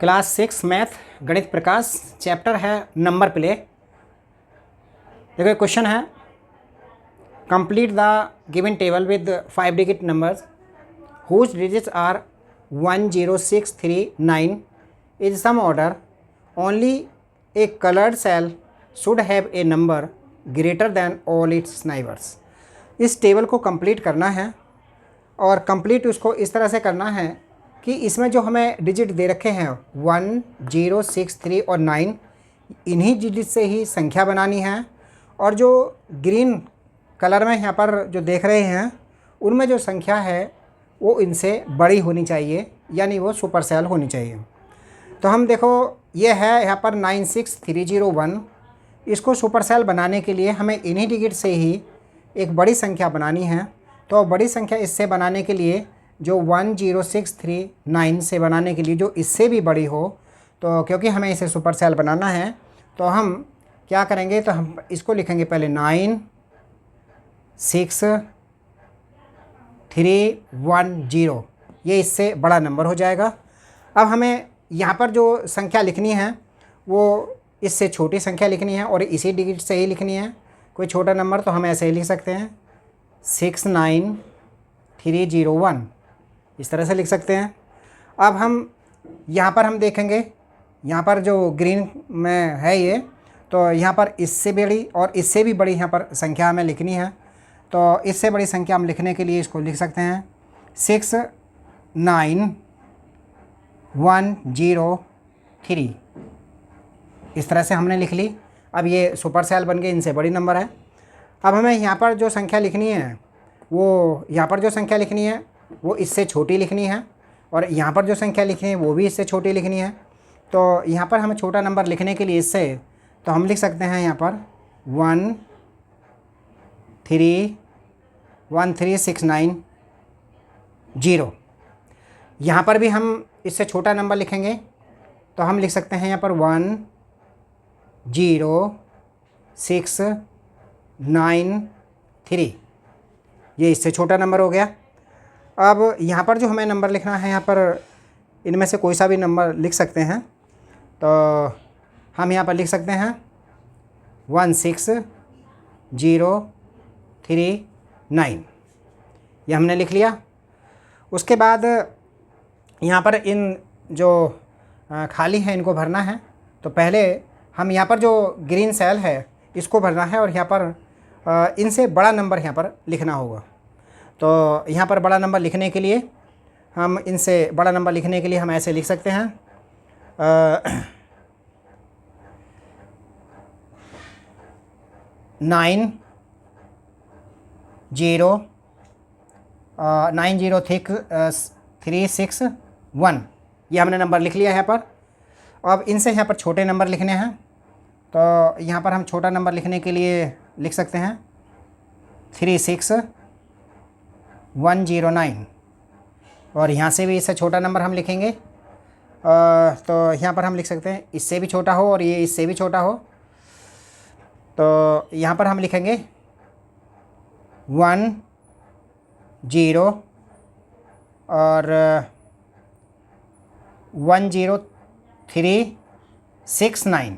Class 6 math Ganita Prakash chapter है number play. देखो question है, complete the given table with 5 digit numbers whose digits are 1 0 6 3 9 is some order only a coloured cell should have a number greater than all its neighbours. इस table को complete करना है और complete उसको इस तरह से करना है कि इसमें जो हमें डिजिट दे रखे हैं 1 0 6 3 और 9, इन्हीं डिजिट से ही संख्या बनानी है। और जो ग्रीन कलर में यहाँ पर जो देख रहे हैं उनमें जो संख्या है वो इनसे बड़ी होनी चाहिए, यानी वो सुपर सेल होनी चाहिए। तो हम देखो ये है यहाँ पर 96301। इसको सुपर सेल बनाने के लिए हमें इन्हीं डिजिट से ही एक बड़ी संख्या बनानी है। तो बड़ी संख्या इससे बनाने के लिए जो 1 0 6 3 9 से बनाने के लिए जो इससे भी बड़ी हो, तो क्योंकि हमें इसे सुपर सेल बनाना है तो हम क्या करेंगे, तो हम इसको लिखेंगे पहले 9 6 3 1 0, ये इससे बड़ा नंबर हो जाएगा। अब हमें यहाँ पर जो संख्या लिखनी है वो इससे छोटी संख्या लिखनी है और इसी डिजिट से ही लिखनी है। कोई छोटा नंबर तो हम ऐसे ही लिख सकते हैं 69301, इस तरह से लिख सकते हैं। अब हम यहाँ पर हम देखेंगे, यहाँ पर जो ग्रीन में है ये, तो यहाँ पर इससे बड़ी और इससे भी बड़ी यहाँ पर संख्या हमें लिखनी है। तो इससे बड़ी संख्या हम लिखने के लिए इसको लिख सकते हैं 69103, इस तरह से हमने लिख ली। अब ये सुपर सेल बन गए, इनसे बड़ी नंबर है। अब हमें यहाँ पर जो संख्या लिखनी है वो, यहाँ पर जो संख्या लिखनी है वो इससे छोटी लिखनी है और यहाँ पर जो संख्या लिखनी है वो भी इससे छोटी लिखनी है। तो यहाँ पर हमें छोटा नंबर लिखने के लिए इससे, तो हम लिख सकते हैं यहाँ पर 1313690। यहाँ पर भी हम इससे छोटा नंबर लिखेंगे तो हम लिख सकते हैं यहाँ पर 10693, ये इससे छोटा नंबर हो गया। अब यहाँ पर जो हमें नंबर लिखना है, यहाँ पर इनमें से कोई सा भी नंबर लिख सकते हैं। तो हम यहाँ पर लिख सकते हैं 16039, ये हमने लिख लिया। उसके बाद यहाँ पर इन जो खाली हैं इनको भरना है। तो पहले हम यहाँ पर जो ग्रीन सेल है इसको भरना है और यहाँ पर इनसे बड़ा नंबर यहाँ पर लिखना होगा। तो यहाँ पर बड़ा नंबर लिखने के लिए हम इनसे बड़ा नंबर लिखने के लिए हम ऐसे लिख सकते हैं 90361, ये हमने नंबर लिख लिया है यहाँ पर। अब इनसे यहाँ पर छोटे नंबर लिखने हैं। तो यहाँ पर हम छोटा नंबर लिखने के लिए लिख सकते हैं 36109, और यहाँ से भी इससे छोटा नंबर हम लिखेंगे। तो यहाँ पर हम लिख सकते हैं इससे भी छोटा हो और ये इससे भी छोटा हो। तो यहाँ पर हम लिखेंगे 10 और 10369।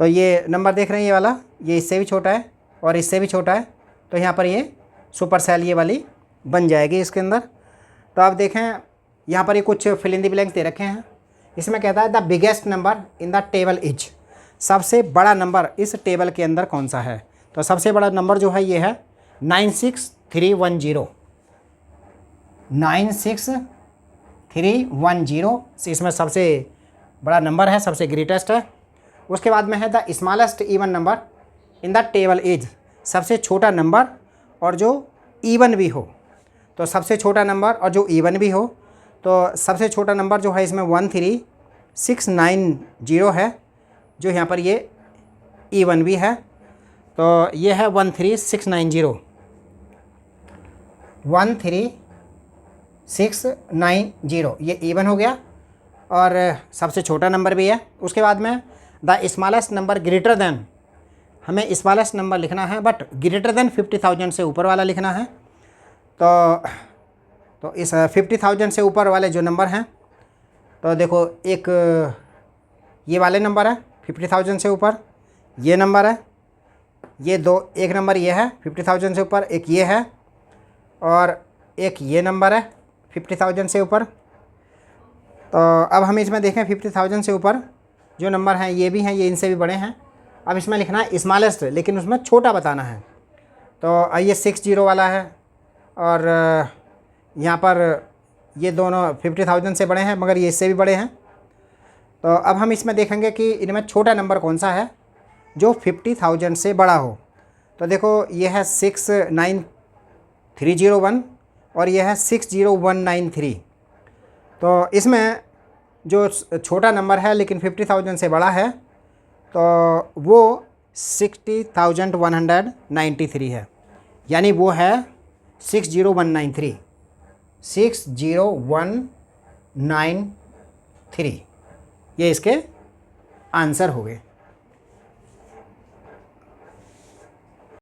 तो ये नंबर देख रहे हैं, ये वाला, ये इससे भी छोटा है और इससे भी छोटा है। तो यहाँ पर ये सुपर सेल ये वाली बन जाएगी इसके अंदर। तो आप देखें यहाँ पर ये कुछ फिल इन द ब्लैंक्स दे रखे हैं। इसमें कहता है the biggest number in the table is, सबसे बड़ा नंबर इस टेबल के अंदर कौन सा है। तो सबसे बड़ा नंबर जो है ये है 96310, 96310 इसमें सबसे बड़ा नंबर है, सबसे ग्रेटेस्ट है। उसके बाद में है the smallest even number in the table is, सबसे छोटा नंबर और जो इवन भी हो। तो सबसे छोटा नंबर और जो इवन भी हो, तो सबसे छोटा नंबर जो है इसमें 13690 है, जो यहाँ पर ये इवन भी है। तो ये है 13690, 13690, ये इवन हो गया और सबसे छोटा नंबर भी है। उसके बाद में the smallest number greater then, हमें स्मॉलेस्ट नंबर लिखना है बट ग्रेटर दैन 50,000 से ऊपर वाला लिखना है। तो इस 50,000 से ऊपर वाले जो नंबर हैं तो देखो एक ये वाले नंबर है 50,000 से ऊपर, ये नंबर है, ये दो, एक नंबर ये है 50,000 से ऊपर, एक ये है, और एक ये नंबर है 50,000 से ऊपर। तो अब हम इसमें देखें 50,000 से ऊपर जो नंबर हैं ये भी हैं, ये इनसे भी बड़े हैं। अब इसमें लिखना है स्मॉलेस्ट, लेकिन उसमें छोटा बताना है। तो आइए 60 वाला है, और यहाँ पर ये दोनों 50,000 से बड़े हैं, मगर ये इससे भी बड़े हैं। तो अब हम इसमें देखेंगे कि इनमें छोटा नंबर कौन सा है जो 50,000 से बड़ा हो। तो देखो ये है 69301 और ये है 60193। तो इसमें जो छोटा नंबर है लेकिन 50,000 से बड़ा है तो वो 60,193 है, यानी वो है 60193, 60193। ये इसके आंसर हो गए।